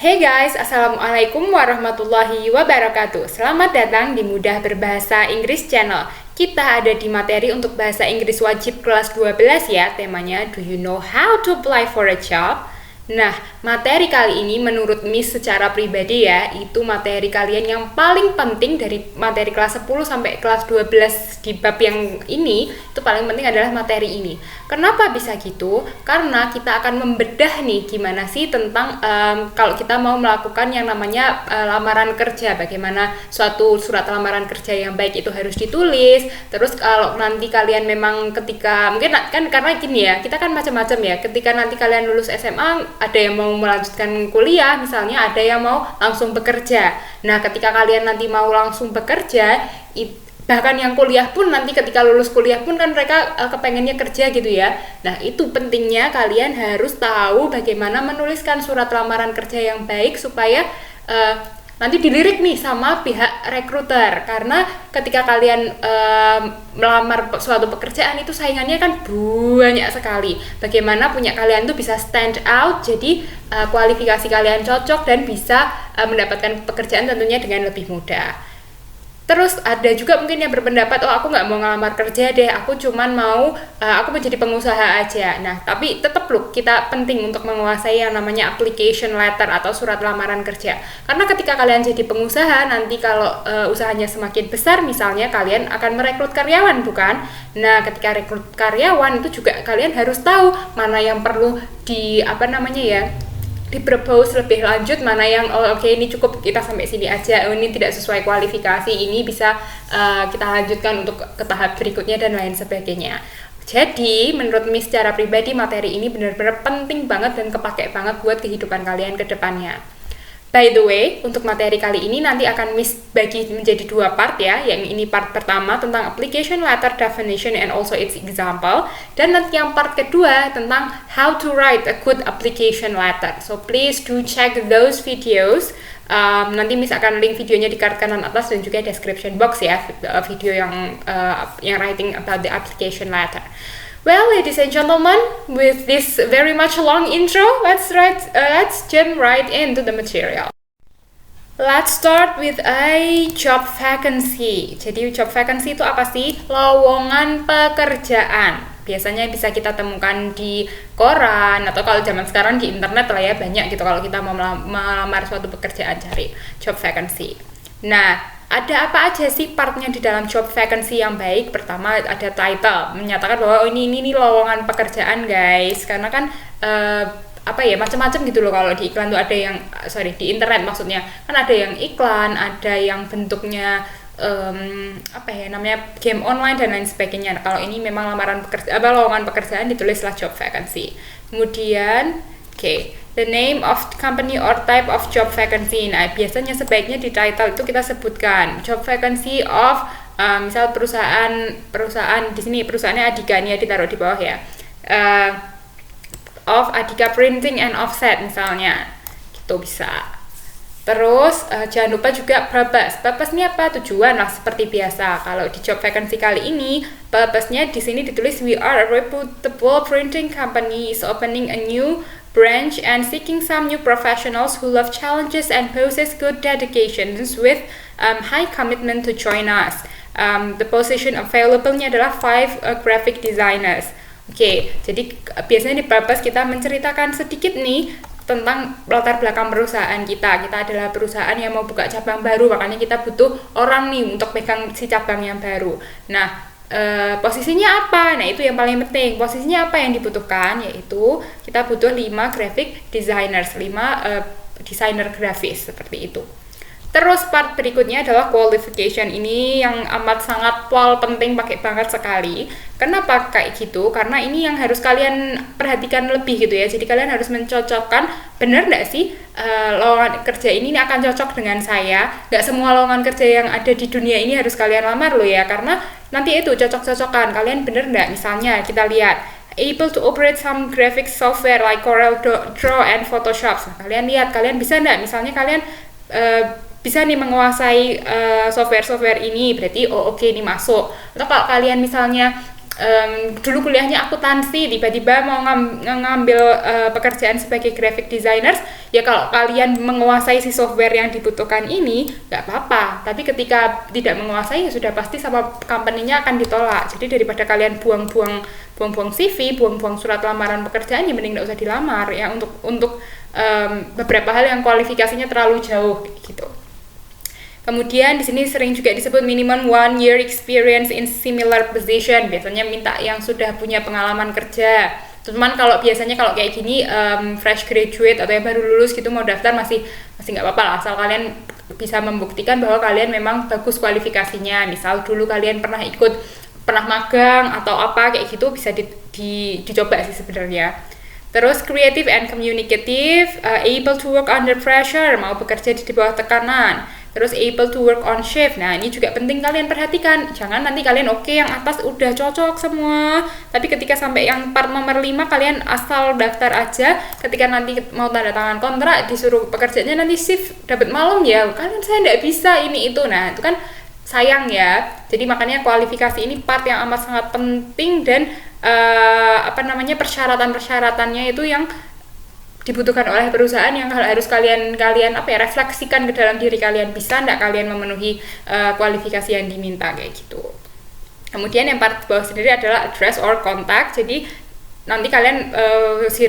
Hey guys, Assalamualaikum warahmatullahi wabarakatuh. Selamat datang di Mudah Berbahasa Inggris Channel. Kita ada di materi untuk bahasa Inggris wajib kelas 12 ya. Temanya Do you know how to apply for a job? Nah, materi kali ini menurut Miss secara pribadi ya, itu materi kalian yang paling penting dari materi kelas 10 sampai kelas 12 di bab yang ini, itu paling penting adalah materi ini. Kenapa bisa gitu? Karena kita akan membedah nih gimana sih tentang kalau kita mau melakukan yang namanya lamaran kerja, bagaimana suatu surat lamaran kerja yang baik itu harus ditulis. Terus kalau nanti kalian memang ketika mungkin kan karena gini ya, kita kan macam-macam ya. Ketika nanti kalian lulus SMA, ada yang mau melanjutkan kuliah, misalnya ada yang mau langsung bekerja. Nah, ketika kalian nanti mau langsung bekerja, bahkan yang kuliah pun nanti ketika lulus kuliah pun kan mereka kepengennya kerja gitu ya. Nah, itu pentingnya kalian harus tahu bagaimana menuliskan surat lamaran kerja yang baik supaya nanti dilirik nih sama pihak rekruter. Karena ketika kalian melamar suatu pekerjaan itu saingannya kan banyak sekali. Bagaimana punya kalian tuh bisa stand out, jadi kualifikasi kalian cocok dan bisa mendapatkan pekerjaan tentunya dengan lebih mudah. Terus ada juga mungkin yang berpendapat, oh aku nggak mau ngelamar kerja deh, aku cuman mau aku mau jadi pengusaha aja. Nah, tapi tetap loh, kita penting untuk menguasai yang namanya application letter atau surat lamaran kerja. Karena ketika kalian jadi pengusaha, nanti kalau usahanya semakin besar, misalnya kalian akan merekrut karyawan, bukan? Nah, ketika rekrut karyawan itu juga kalian harus tahu mana yang perlu di-propose lebih lanjut, mana yang oke, ini cukup kita sampai sini aja, ini tidak sesuai kualifikasi, ini bisa kita lanjutkan untuk ke tahap berikutnya dan lain sebagainya. Jadi menurut Miss secara pribadi materi ini benar-benar penting banget dan kepake banget buat kehidupan kalian ke depannya. By the way, untuk materi kali ini nanti akan Miss bagi menjadi dua part ya. Yang ini part pertama tentang application letter definition and also its example. Dan nanti yang part kedua tentang how to write a good application letter. So please do check those videos. Nanti Miss akan link videonya di card kanan atas dan juga description box ya, video yang writing about the application letter. Well, ladies and gentlemen, with this very much long intro, let's jump right into the material. Let's start with a job vacancy. Jadi job vacancy itu apa sih? Lowongan pekerjaan. Biasanya bisa kita temukan di koran atau kalau zaman sekarang di internet lah ya, banyak gitu kalau kita mau melamar suatu pekerjaan, cari job vacancy. Nah, ada apa aja sih partnya di dalam job vacancy yang baik? Pertama ada title, menyatakan bahwa ini lowongan pekerjaan guys. Karena kan macam-macam gitu loh. Kalau di iklan tuh ada yang di internet maksudnya kan ada yang iklan, ada yang bentuknya game online dan lain sebagainya. Nah, kalau ini memang lowongan pekerjaan ditulislah job vacancy. Kemudian the name of company or type of job vacancy. Nah, biasanya sebaiknya di title itu kita sebutkan job vacancy of misal perusahaan di sini perusahaannya Adika, ini ya ditaruh di bawah ya. Of Adika Printing and Offset misalnya. Gitu bisa. Terus jangan lupa juga purpose. Purpose-nya apa? Tujuan lah seperti biasa. Kalau di job vacancy kali ini, purpose-nya di sini ditulis we are a reputable printing company is opening a new branch and seeking some new professionals who love challenges and possess good dedications with high commitment to join us. The position available-nya adalah 5 graphic designers. Jadi biasanya di purpose kita menceritakan sedikit nih tentang latar belakang perusahaan kita. Kita adalah perusahaan yang mau buka cabang baru, makanya kita butuh orang nih untuk pegang si cabang yang baru. Nah, posisinya apa? Nah, itu yang paling penting. Posisinya apa yang dibutuhkan? Yaitu kita butuh 5 graphic designers, 5 desainer grafis seperti itu. Terus part berikutnya adalah qualification. Ini yang amat sangat penting, pakai banget sekali. Kenapa kayak gitu? Karena ini yang harus kalian perhatikan lebih gitu ya. Jadi kalian harus mencocokkan, benar nggak sih lowongan kerja ini akan cocok dengan saya? Nggak semua lowongan kerja yang ada di dunia ini harus kalian lamar loh ya. Karena nanti itu cocok-cocokan. Kalian benar nggak? Misalnya kita lihat able to operate some graphic software like Corel Draw and Photoshop. Nah, kalian lihat, kalian bisa nggak? Misalnya kalian bisa nih menguasai software-software ini, berarti oke, ini masuk. Atau kalau kalian misalnya dulu kuliahnya akuntansi, tiba-tiba mau ngambil pekerjaan sebagai graphic designers, ya kalau kalian menguasai si software yang dibutuhkan ini nggak apa-apa, tapi ketika tidak menguasai ya sudah pasti sama company-nya akan ditolak. Jadi daripada kalian buang-buang CV, buang-buang surat lamaran pekerjaan, ya mending nggak usah dilamar ya untuk beberapa hal yang kualifikasinya terlalu jauh gitu. Kemudian di sini sering juga disebut minimum 1 year experience in similar position. Biasanya minta yang sudah punya pengalaman kerja. Cuman kalau biasanya kalau kayak gini fresh graduate atau yang baru lulus gitu mau daftar masih nggak apa-apa lah, asal kalian bisa membuktikan bahwa kalian memang bagus kualifikasinya. Misal dulu kalian pernah magang atau apa kayak gitu, bisa dicoba sih sebenarnya. Terus creative and communicative, able to work under pressure, mau bekerja di bawah tekanan. Terus able to work on shift. Nah, ini juga penting kalian perhatikan. Jangan nanti kalian yang atas udah cocok semua, tapi ketika sampai yang part nomor 5 kalian asal daftar aja, ketika nanti mau tanda tangan kontrak disuruh pekerjaannya nanti shift dapat malam ya. Kalian saya nggak bisa ini itu. Nah, itu kan sayang ya. Jadi makanya kualifikasi ini part yang amat sangat penting, dan persyaratan-persyaratannya itu yang dibutuhkan oleh perusahaan yang harus kalian refleksikan ke dalam diri kalian. Bisa enggak kalian memenuhi kualifikasi yang diminta kayak gitu. Kemudian yang part bawah sendiri adalah address or contact. Jadi nanti kalian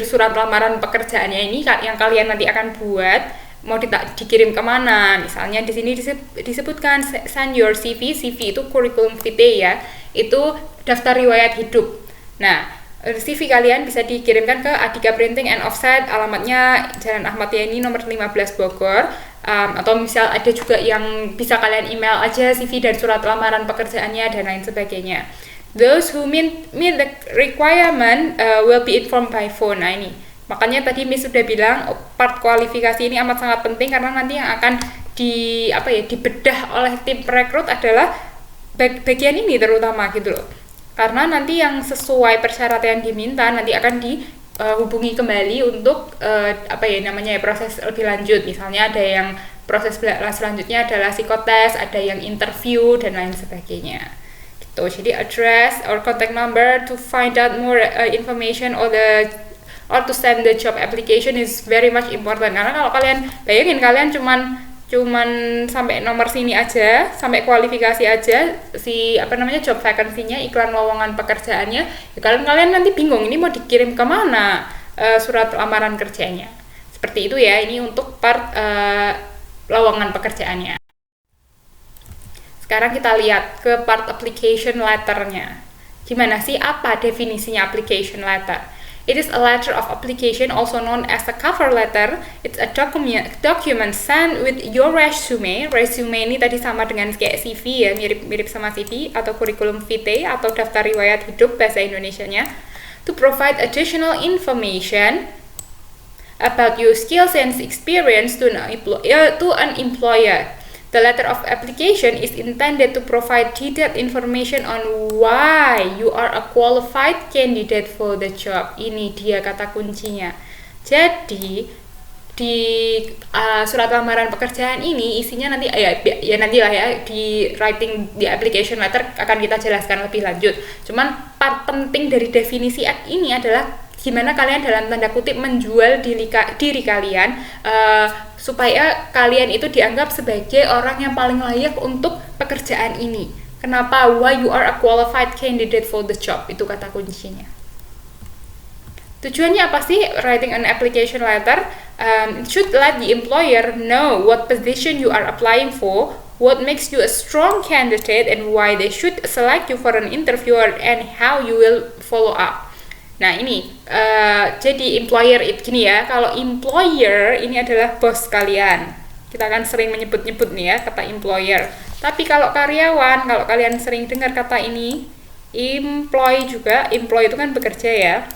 surat lamaran pekerjaannya ini yang kalian nanti akan buat mau dikirim kemana. Misalnya di sini disebutkan send your CV. CV itu curriculum vitae ya. Itu daftar riwayat hidup. Nah, CV kalian bisa dikirimkan ke Adika Printing and Offset, alamatnya Jalan Ahmad Yani nomor 15 Bogor, atau misal ada juga yang bisa kalian email aja CV dan surat lamaran pekerjaannya dan lain sebagainya. Those who meet the requirement will be informed by phone. Nah ini, makanya tadi Miss sudah bilang part kualifikasi ini amat sangat penting, karena nanti yang akan dibedah oleh tim perekrut adalah bagian ini terutama gitu loh. Karena nanti yang sesuai persyaratan yang diminta nanti akan dihubungi kembali untuk proses lebih lanjut. Misalnya ada yang proses selanjutnya adalah psikotes, ada yang interview dan lain sebagainya. Gitu. Jadi address or contact number to find out more information or to send the job application is very much important. Karena kalau kalian bayangin kalian cuman sampai nomor sini aja, sampai kualifikasi aja job vacancy-nya, iklan lowongan pekerjaannya, ya kalian nanti bingung ini mau dikirim kemana surat lamaran kerjanya. Seperti itu ya, ini untuk part lowongan pekerjaannya. Sekarang kita lihat ke part application letter-nya. Gimana sih, apa definisinya application letter? It is a letter of application, also known as a cover letter. It's a document sent with your resume. Resume ini tadi sama dengan kayak CV ya, mirip sama CV atau curriculum vitae atau daftar riwayat hidup bahasa Indonesianya. To provide additional information about your skills and experience to an employer. The letter of application is intended to provide detailed information on why you are a qualified candidate for the job. Ini dia kata kuncinya. Jadi di surat lamaran pekerjaan ini isinya nanti nantilah ya di writing di application letter akan kita jelaskan lebih lanjut. Cuman part penting dari definisi ini adalah gimana kalian dalam tanda kutip menjual diri kalian supaya kalian itu dianggap sebagai orang yang paling layak untuk pekerjaan ini. Kenapa? Why you are a qualified candidate for the job, itu kata kuncinya. Tujuannya apa sih writing an application letter? It should let the employer know what position you are applying for, what makes you a strong candidate, and why they should select you for an interview, and how you will follow up. Nah ini, jadi employer gini ya, kalau employer ini adalah bos kalian. Kita akan sering menyebut-nyebut nih ya kata employer. Tapi kalau karyawan, kalau kalian sering dengar kata ini, employee juga, employee itu kan bekerja ya.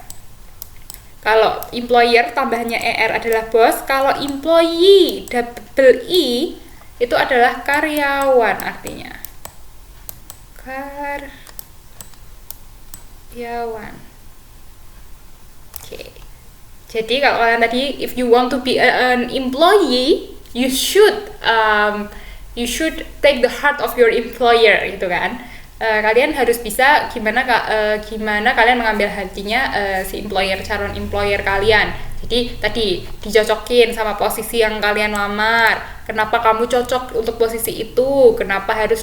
Kalau employer tambahnya ER adalah bos, kalau employee double E itu adalah karyawan artinya. Karyawan. Jadi kalau kalian tadi, if you want to be an employee, you should take the heart of your employer gitu kan. kalian harus bisa gimana kalian mengambil hatinya si calon employer kalian. Jadi tadi dicocokin sama posisi yang kalian lamar. Kenapa kamu cocok untuk posisi itu? Kenapa harus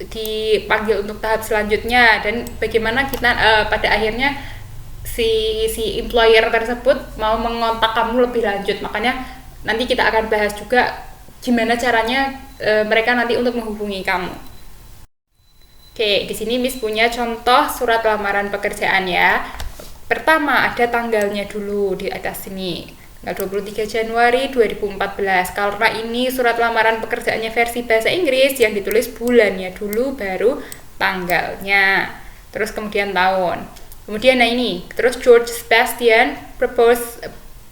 dipanggil untuk tahap selanjutnya? Dan bagaimana kita pada akhirnya si employer tersebut mau mengontak kamu lebih lanjut. Makanya nanti kita akan bahas juga gimana caranya mereka nanti untuk menghubungi kamu. Oke, di sini Miss punya contoh surat lamaran pekerjaan ya. Pertama ada tanggalnya dulu di atas sini. Tanggal 23 Januari 2014. Karena ini surat lamaran pekerjaannya versi bahasa Inggris yang ditulis bulannya dulu baru tanggalnya. Terus kemudian tahun. Kemudian nah ini, terus George Sebastian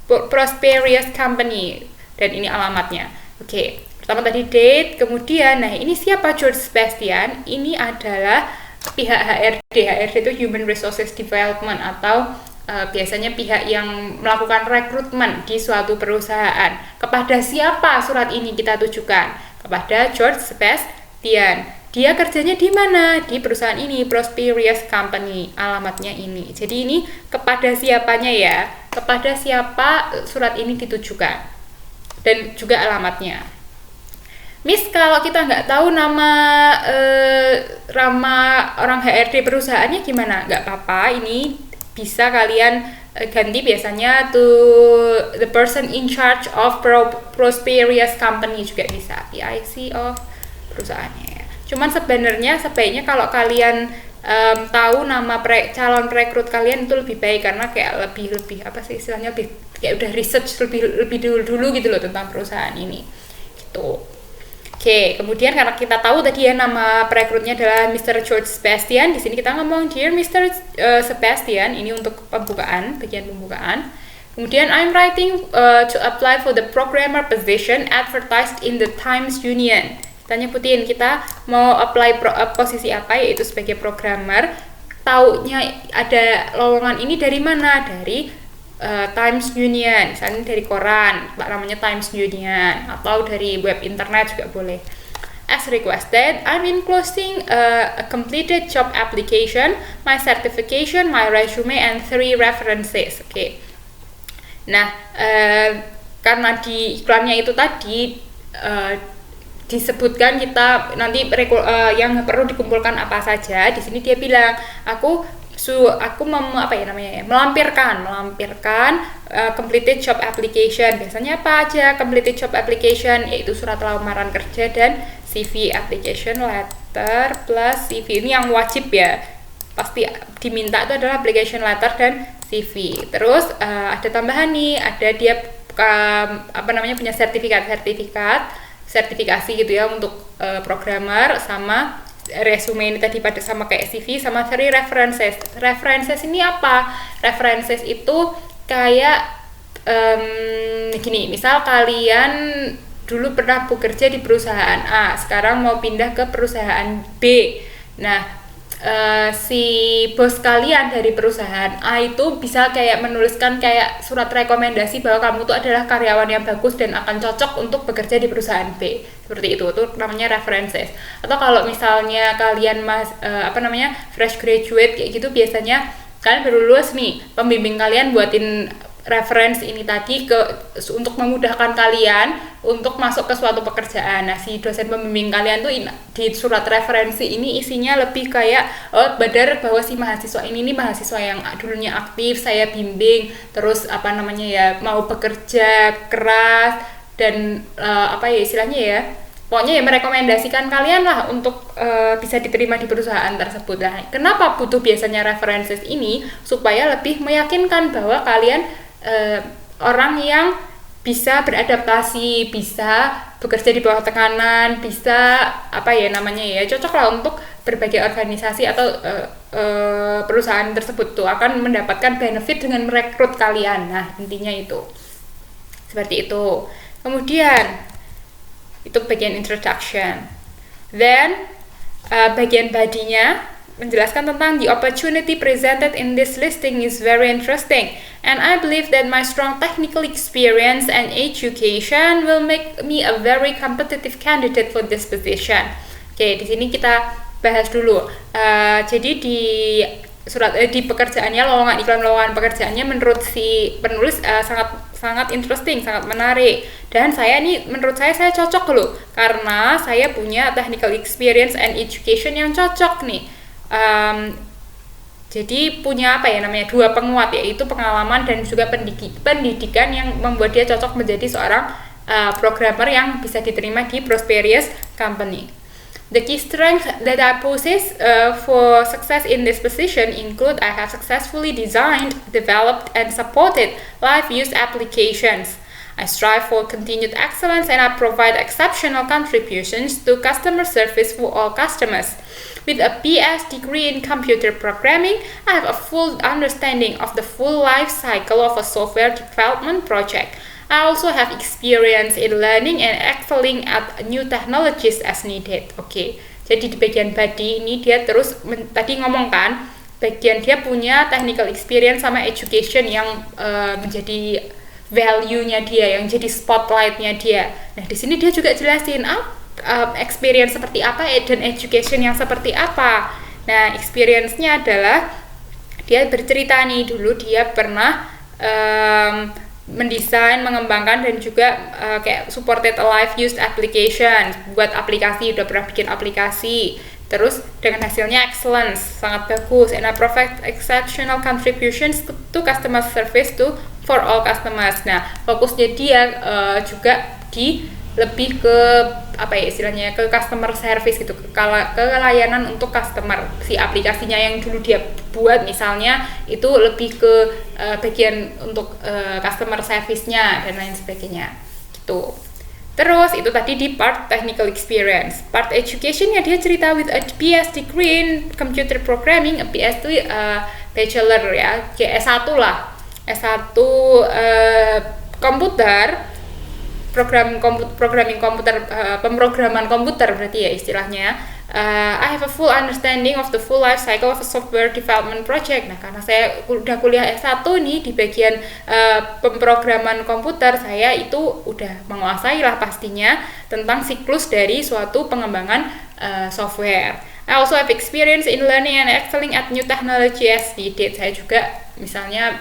Prosperous Company dan ini alamatnya. Oke. Pertama tadi date, kemudian nah ini siapa George Sebastian? Ini adalah pihak HRD. HRD itu Human Resources Development atau biasanya pihak yang melakukan rekrutmen di suatu perusahaan. Kepada siapa surat ini kita tujukan? Kepada George Sebastian. Dia kerjanya di mana? Di perusahaan ini, Prosperous Company. Alamatnya ini. Jadi ini kepada siapanya ya? Kepada siapa surat ini ditujukan? Dan juga alamatnya. Miss, kalau kita nggak tahu nama orang HRD perusahaannya gimana? Nggak apa-apa, ini bisa kalian ganti biasanya to the person in charge of Prosperous Company juga bisa, PIC of perusahaannya. Cuman sebenarnya sebaiknya kalau kalian tahu nama calon perekrut kalian itu lebih baik karena kayak lebih apa sih istilahnya, lebih kayak udah research lebih dulu gitu loh tentang perusahaan ini. Gitu. Oke, kemudian karena kita tahu tadi ya nama perekrutnya adalah Mr. George Sebastian, di sini kita ngomong Dear Mr. Sebastian, ini untuk bagian pembukaan. Kemudian I'm writing to apply for the programmer position advertised in the Times Union. Kita nyebutin kita mau apply posisi apa, yaitu sebagai programmer. Taunya ada lowongan ini dari mana? Dari Times Union, misalnya dari koran, namanya Times Union, atau dari web internet juga boleh. As requested, I'm enclosing a completed job application, my certification, my resume, and 3 references. Oke. Nah, karena di iklannya itu tadi disebutkan kita nanti yang perlu dikumpulkan apa saja. Di sini dia bilang, aku melampirkan completed job application. Biasanya apa aja completed job application? Yaitu surat lamaran kerja dan CV, application letter plus CV. Ini yang wajib ya, pasti diminta itu adalah application letter dan CV. Terus ada tambahan nih, ada dia punya sertifikasi gitu ya untuk programmer, sama resume ini tadi pada sama kayak CV, sama 3 references. References ini apa? References itu kayak gini, misal kalian dulu pernah bekerja di perusahaan A, sekarang mau pindah ke perusahaan B. Nah, si bos kalian dari perusahaan A itu bisa kayak menuliskan kayak surat rekomendasi bahwa kamu tuh adalah karyawan yang bagus dan akan cocok untuk bekerja di perusahaan B. Seperti itu namanya references. Atau kalau misalnya kalian fresh graduate kayak gitu, biasanya kalian baru lulus nih, pembimbing kalian buatin reference ini tadi untuk memudahkan kalian untuk masuk ke suatu pekerjaan. Nah, si dosen pembimbing kalian tuh di surat referensi ini isinya lebih kayak badar bahwa si mahasiswa ini mahasiswa yang dulunya aktif, saya bimbing, terus mau bekerja keras dan istilahnya ya, pokoknya ya merekomendasikan kalian lah untuk bisa diterima di perusahaan tersebut. Nah, kenapa butuh biasanya references ini? Supaya lebih meyakinkan bahwa kalian orang yang bisa beradaptasi, bisa bekerja di bawah tekanan, bisa cocok lah untuk berbagai organisasi atau perusahaan tersebut tuh akan mendapatkan benefit dengan merekrut kalian. Nah, intinya itu seperti itu. Kemudian itu bagian introduction. Then bagian body-nya menjelaskan tentang the opportunity presented in this listing is very interesting, and I believe that my strong technical experience and education will make me a very competitive candidate for this position. Oke, di sini kita bahas dulu. Jadi di di pekerjaannya, lowongan iklan lowongan pekerjaannya menurut si penulis sangat interesting, sangat menarik. Dan menurut saya cocok loh, karena saya punya technical experience and education yang cocok nih. Jadi punya dua penguat, yaitu pengalaman dan juga pendidikan yang membuat dia cocok menjadi seorang programmer yang bisa diterima di prosperous company. The key strengths that I possess for success in this position include I have successfully designed, developed, and supported live use applications. I strive for continued excellence and I provide exceptional contributions to customer service for all customers. With a BS degree in computer programming, I have a full understanding of the full life cycle of a software development project. I also have experience in learning and excelling at new technologies as needed. Oke, jadi di bagian body ini dia terus tadi ngomong kan, bagian dia punya technical experience sama education yang menjadi value-nya dia, yang jadi spotlight-nya dia. Nah, di sini dia juga jelasin experience seperti apa dan education yang seperti apa. Nah, experience-nya adalah dia bercerita nih, dulu dia pernah mendesain, mengembangkan dan juga kayak supported a live used application, buat aplikasi, udah pernah bikin aplikasi, terus dengan hasilnya excellence, sangat bagus, and I provide exceptional contributions to customer service for all customers. Nah, fokusnya dia juga di lebih ke istilahnya ke customer service gitu, ke layanan untuk customer. Si aplikasinya yang dulu dia buat misalnya itu lebih ke bagian untuk customer service-nya dan lain sebagainya gitu. Terus itu tadi di part technical experience. Part education-nya dia cerita with a BS degree in computer programming. A BS itu bachelor ya, kayak S1 lah, S1 komputer, programming komputer, pemrograman komputer berarti ya istilahnya. I have a full understanding of the full life cycle of a software development project. Nah, karena saya udah kuliah S1 nih di bagian pemrograman komputer, saya itu udah menguasai lah pastinya tentang siklus dari suatu pengembangan software. I also have experience in learning and excelling at new technology as needed. Saya juga misalnya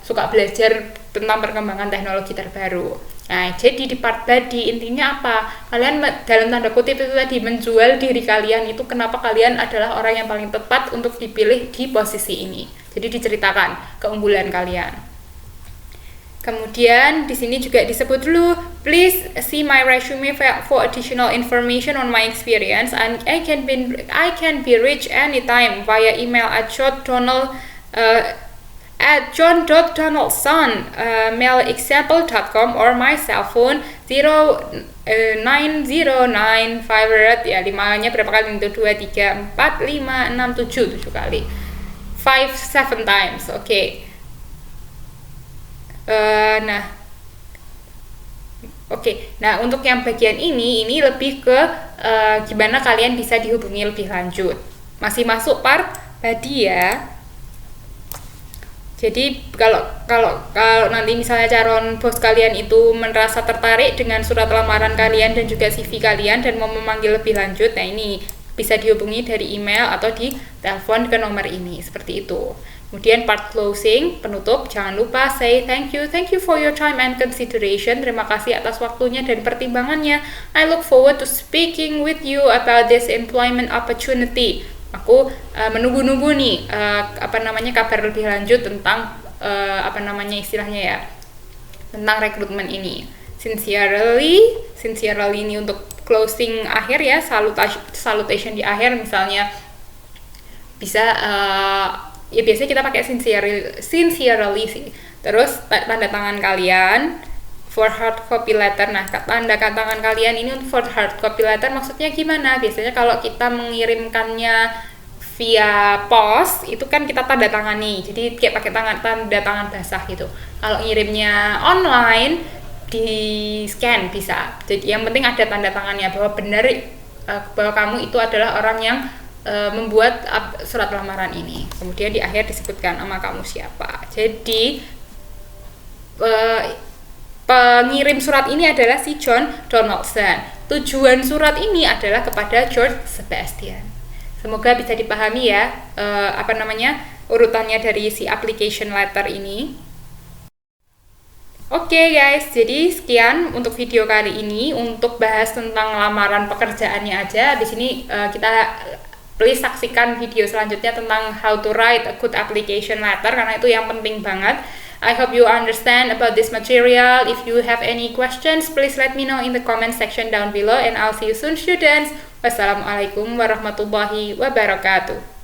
suka belajar tentang perkembangan teknologi terbaru. Nah, jadi di part body intinya apa? Kalian dalam tanda kutip itu tadi menjual diri kalian, itu kenapa kalian adalah orang yang paling tepat untuk dipilih di posisi ini. Jadi diceritakan keunggulan kalian. Kemudian di sini juga disebut dulu, please see my resume for additional information on my experience, and I can be reached anytime via email at john.donaldson@mailexample.com or my cell phone 0909 ya 5-nya berapa kali itu 2 3 4 5 6 7 kali 7 times. Oke. Nah untuk yang bagian ini lebih ke gimana kalian bisa dihubungi lebih lanjut. Masih masuk part body ya. Jadi kalau nanti misalnya calon bos kalian itu merasa tertarik dengan surat lamaran kalian dan juga CV kalian dan mau memanggil lebih lanjut, nah ini bisa dihubungi dari email atau di telepon ke nomor ini, seperti itu. Kemudian part closing, penutup, jangan lupa say thank you for your time and consideration. Terima kasih atas waktunya dan pertimbangannya. I look forward to speaking with you about this employment opportunity. Aku menunggu-nunggu nih kabar lebih lanjut tentang istilahnya ya, tentang rekrutmen ini. Sincerely ini untuk closing akhir ya, salutation di akhir misalnya bisa ya biasanya kita pakai sincerely sih. Terus tanda tangan kalian for hard copy letter. Nah, tanda tangan kalian ini for hard copy letter maksudnya gimana? Biasanya kalau kita mengirimkannya via pos itu kan kita tanda tangani. Jadi kayak pakai tanda tangan basah gitu. Kalau ngirimnya online di scan bisa. Jadi yang penting ada tanda tangannya bahwa benar bahwa kamu itu adalah orang yang membuat surat lamaran ini. Kemudian di akhir disebutkan nama kamu siapa. Jadi pengirim surat ini adalah si John Donaldson. Tujuan surat ini adalah kepada George Sebastian. Semoga bisa dipahami ya, urutannya dari si application letter ini. Oke guys, jadi sekian untuk video kali ini untuk bahas tentang lamaran pekerjaannya aja. Di sini kita please saksikan video selanjutnya tentang how to write a good application letter karena itu yang penting banget. I hope you understand about this material. If you have any questions, please let me know in the comment section down below and I'll see you soon students. Wassalamualaikum warahmatullahi wabarakatuh.